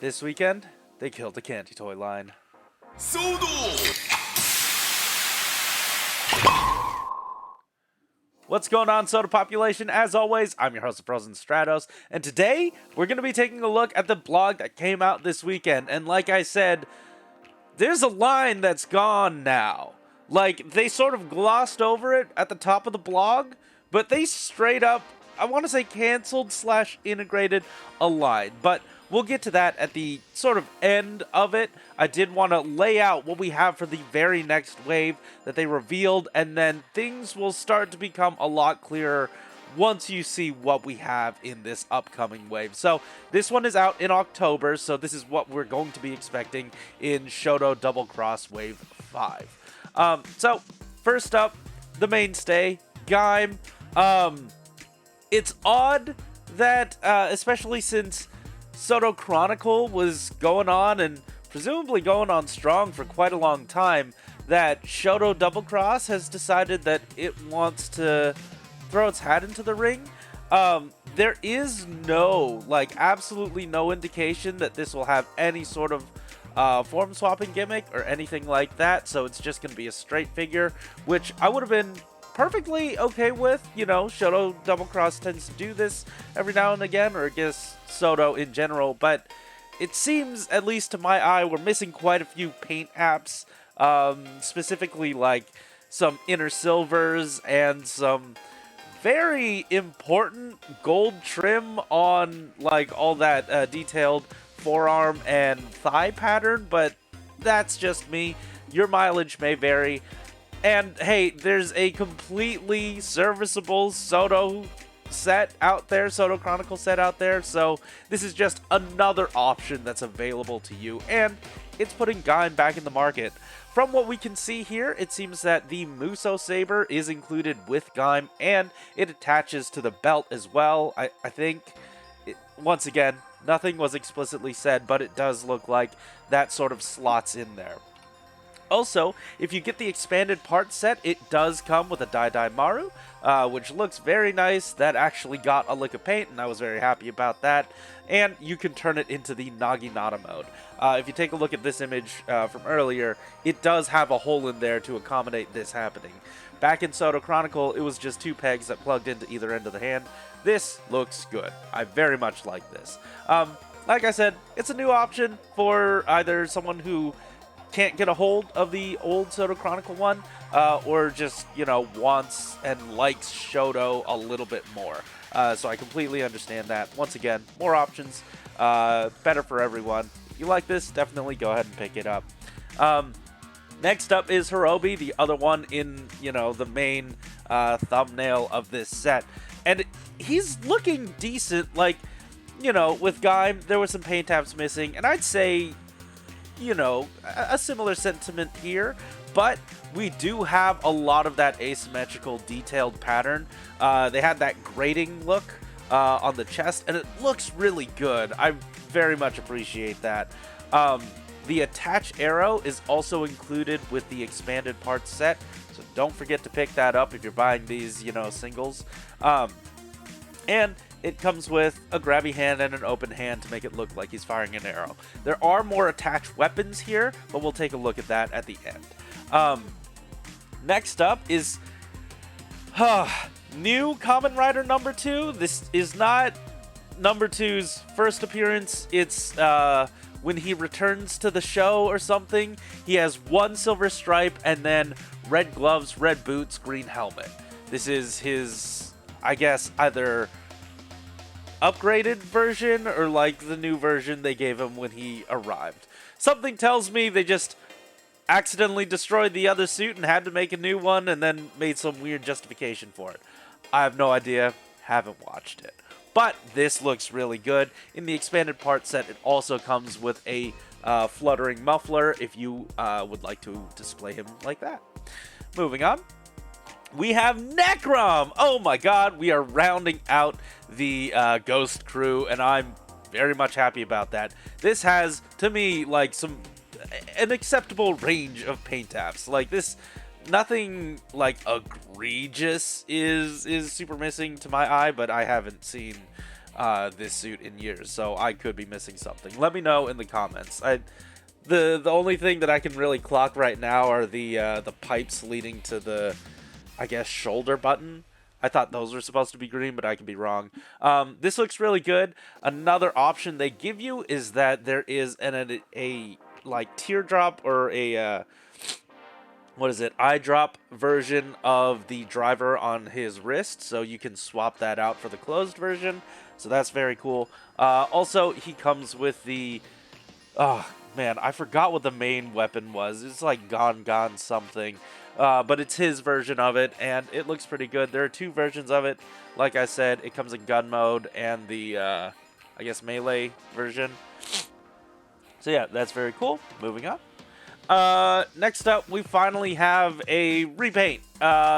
This weekend, they killed the candy toy line. SHODO! What's going on, Soda Population? As always, I'm your host of Frozen Stratos, and today we're going to be taking a look at the blog that came out this weekend. And like I said, there's a line that's gone now. Like, they sort of glossed over it at the top of the blog, but they straight up, I want to say canceled / integrated a line. But we'll get to that at the sort of end of it. I did want to lay out what we have for the very next wave that they revealed, and then things will start to become a lot clearer once you see what we have in this upcoming wave. So this one is out in October, so this is what we're going to be expecting in Shodo Double Cross Wave 5. So first up, the mainstay, Gaim. It's odd that, especially since SODO Chronicle was going on and presumably going on strong for quite a long time, that Shodo Double Cross has decided that it wants to throw its hat into the ring. There is no, absolutely no indication that this will have any sort of form swapping gimmick or anything like that, so it's just going to be a straight figure, which I would have been perfectly okay with. You know, Shodo Double Cross tends to do this every now and again, or I guess SODO in general, but it seems, at least to my eye, we're missing quite a few paint apps, specifically like some inner silvers and some very important gold trim on all that detailed forearm and thigh pattern, but that's just me. Your mileage may vary. And hey, there's a completely serviceable SODO set out there, SODO Chronicle set out there, so this is just another option that's available to you, and it's putting Gaim back in the market. From what we can see here, it seems that the Muso Saber is included with Gaim, and it attaches to the belt as well. I think, once again, nothing was explicitly said, but it does look like that sort of slots in there. Also, if you get the expanded parts set, it does come with a Dai Maru, which looks very nice. That actually got a lick of paint, and I was very happy about that. And you can turn it into the Naginata mode. If you take a look at this image from earlier, it does have a hole in there to accommodate this happening. Back in SODO Chronicle, it was just 2 pegs that plugged into either end of the hand. This looks good. I very much like this. Like I said, it's a new option for either someone who can't get a hold of the old SODO Chronicle one, or just, wants and likes Shodo a little bit more. So I completely understand that. Once again, more options, better for everyone. If you like this, definitely go ahead and pick it up. Next up is Hirobi, the other one in, the main thumbnail of this set. And he's looking decent. With Gaim, there were some paint tabs missing, and I'd say, a similar sentiment here, but we do have a lot of that asymmetrical detailed pattern. They had that grating look on the chest, and it looks really good. I very much appreciate that. The attach arrow is also included with the expanded parts set, so don't forget to pick that up if you're buying these, singles. And it comes with a grabby hand and an open hand to make it look like he's firing an arrow. There are more attached weapons here, but we'll take a look at that at the end. Next up is new Kamen Rider number 2. This is not number 2's first appearance. It's when he returns to the show or something. He has 1 silver stripe and then red gloves, red boots, green helmet. This is his, I guess, either upgraded version or the new version they gave him when he arrived. Something tells me they just accidentally destroyed the other suit and had to make a new one and then made some weird justification for it. I have no idea, haven't watched it. But this looks really good. In the expanded part set, it also comes with a fluttering muffler if you would like to display him like that. Moving on. We have Necrom! Oh my god, we are rounding out the Ghost crew, and I'm very much happy about that. This has, to me, an acceptable range of paint apps. This, nothing, egregious is super missing to my eye, but I haven't seen this suit in years, so I could be missing something. Let me know in the comments. The only thing that I can really clock right now are the pipes leading to the, I guess, shoulder button. I thought those were supposed to be green, but I could be wrong. This looks really good. Another option they give you is that there is a like teardrop or a what is it, eye drop version of the driver on his wrist, so you can swap that out for the closed version. So that's very cool. Also, he comes with the, oh man, I forgot what the main weapon was. It's like Gone something. But it's his version of it, and it looks pretty good. There are two versions of it. Like I said, it comes in gun mode and the, I guess, melee version. So yeah, that's very cool. Moving on. Next up, we finally have a repaint.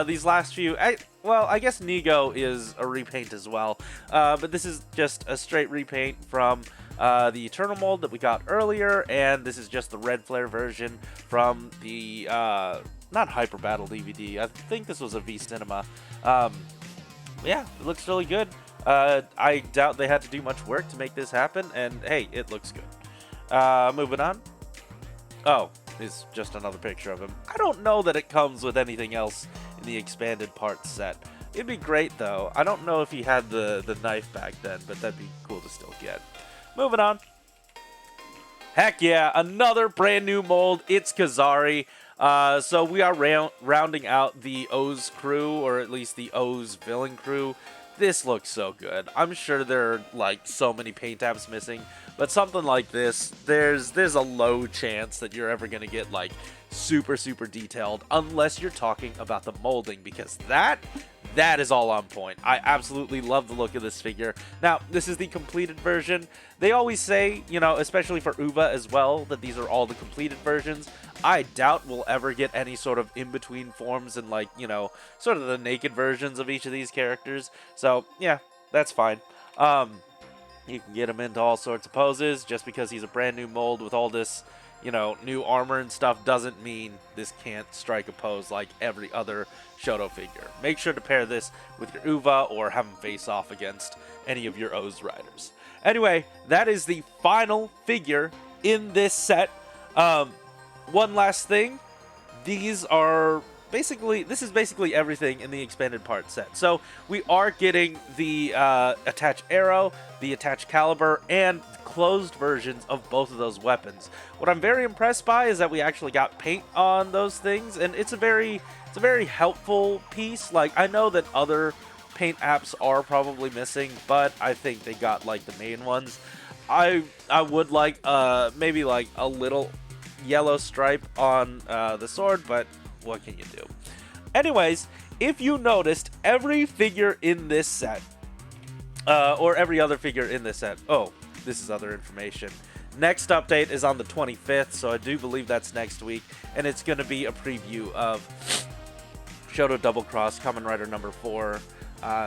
These last few, well, I guess Nego is a repaint as well. But this is just a straight repaint from the Eternal mold that we got earlier, and this is just the Red Flare version from the, not Hyper Battle DVD. I think this was a V Cinema. Yeah, it looks really good. I doubt they had to do much work to make this happen, and hey, it looks good. Moving on. Oh, it's just another picture of him. I don't know that it comes with anything else in the expanded parts set. It'd be great, though. I don't know if he had the knife back then, but that'd be cool to still get. Moving on. Heck yeah, another brand new mold. It's Kazari. So we are rounding out the O's crew, or at least the O's villain crew. This looks so good. I'm sure there are like so many paint apps missing, but something like this, there's a low chance that you're ever gonna get like super detailed, unless you're talking about the molding, because that is all on point. I absolutely love the look of this figure. Now, this is the completed version. They always say, you know, especially for Uva as well, that these are all the completed versions. I doubt we'll ever get any sort of in-between forms and, like, you know, sort of the naked versions of each of these characters. So, yeah, that's fine. You can get him into all sorts of poses. Just because he's a brand new mold with all this, you know, new armor and stuff doesn't mean this can't strike a pose like every other Shodo figure. Make sure to pair this with your Uva or have him face off against any of your O's riders. Anyway, that is the final figure in this set. One last thing. This is basically everything in the expanded part set. So we are getting the attached arrow, the attached caliber, and closed versions of both of those weapons. What I'm very impressed by is that we actually got paint on those things, and it's a very helpful piece. Like, I know that other paint apps are probably missing, but I think they got like the main ones. I would like maybe like a little yellow stripe on the sword, but what can you do? Anyways, if you noticed, every figure in this set, or every other figure in this set, oh, this is other information. Next update is on the 25th, so I do believe that's next week, and it's going to be a preview of Shodo Double Cross Kamen Rider number 4,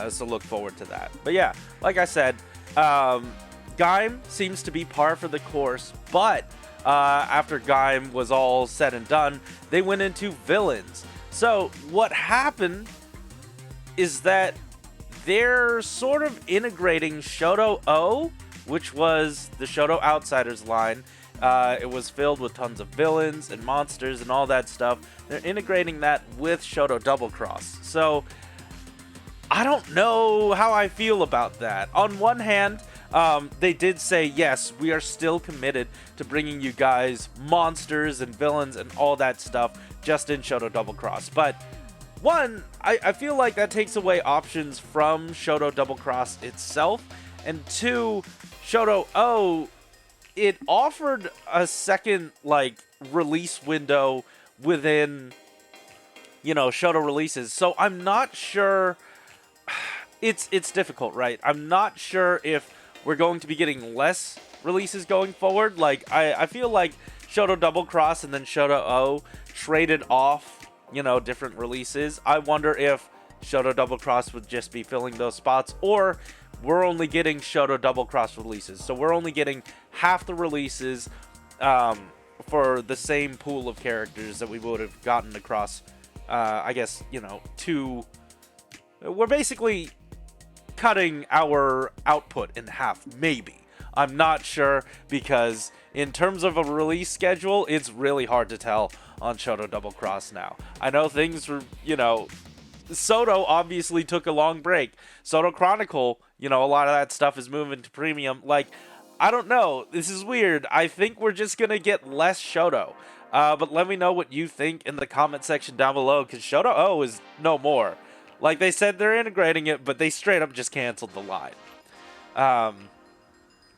so look forward to that. But yeah, like I said, Gaim seems to be par for the course, but after Gaim was all said and done, they went into villains. So what happened is that they're sort of integrating Shodo-O, which was the Shodo Outsiders line. It was filled with tons of villains and monsters and all that stuff. They're integrating that with Shodo Double Cross. So I don't know how I feel about that. On one hand, they did say, yes, we are still committed to bringing you guys monsters and villains and all that stuff just in Shodo Double Cross. But one, I feel like that takes away options from Shodo Double Cross itself. And two, Shodo-O, it offered a second, like, release window within, you know, Shodo releases. So I'm not sure. It's difficult, right? I'm not sure if we're going to be getting less releases going forward. Like, I feel like Shodo Double Cross and then Shodo-O traded off, you know, different releases. I wonder if Shodo Double Cross would just be filling those spots, or we're only getting Shodo Double Cross releases. So we're only getting half the releases for the same pool of characters that we would have gotten across, I guess, you know, two. We're basically cutting our output in half, maybe. I'm not sure, because in terms of a release schedule, it's really hard to tell on Shodo Double Cross now. I know things were, SODO obviously took a long break. SODO Chronicle, a lot of that stuff is moving to premium. Like, I don't know. This is weird. I think we're just going to get less Shodo. But let me know what you think in the comment section down below, because SHODO-O is no more. Like they said, they're integrating it, but they straight up just canceled the line.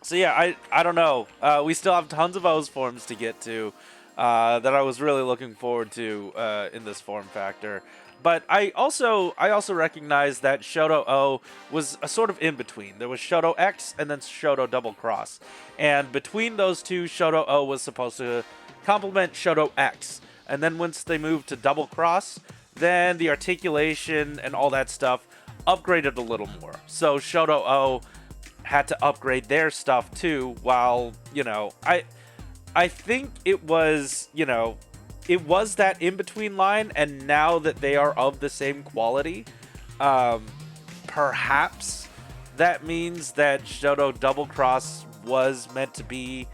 So yeah, I don't know. We still have tons of O's forms to get to that I was really looking forward to in this form factor. But I also recognize that SHODO-O was a sort of in-between. There was shodo-x and then shodo double cross. And between those two, SHODO-O was supposed to complement shodo-x. And then once they moved to double cross, then the articulation and all that stuff upgraded a little more. So SHODO-O had to upgrade their stuff too, while, I think it was, it was that in-between line, and now that they are of the same quality, perhaps that means that Shodo Double Cross was meant to be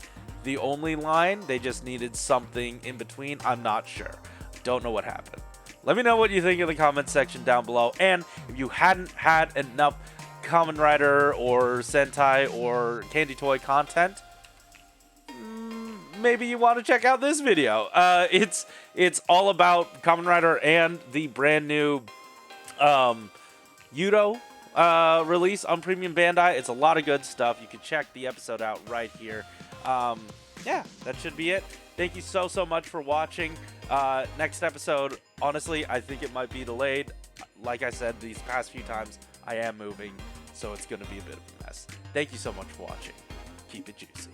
the only line. They just needed something in between. I'm not sure. Don't know what happened. Let me know what you think in the comment section down below, and if you hadn't had enough Kamen Rider or Sentai or Candy Toy content, maybe you want to check out this video. It's all about Kamen Rider and the brand new Yudo release on Premium Bandai. It's a lot of good stuff. You can check the episode out right here. Yeah, that should be it. Thank you so much for watching. Next episode, honestly, I think it might be delayed. Like I said, these past few times, I am moving, so it's going to be a bit of a mess. Thank you so much for watching. Keep it juicy.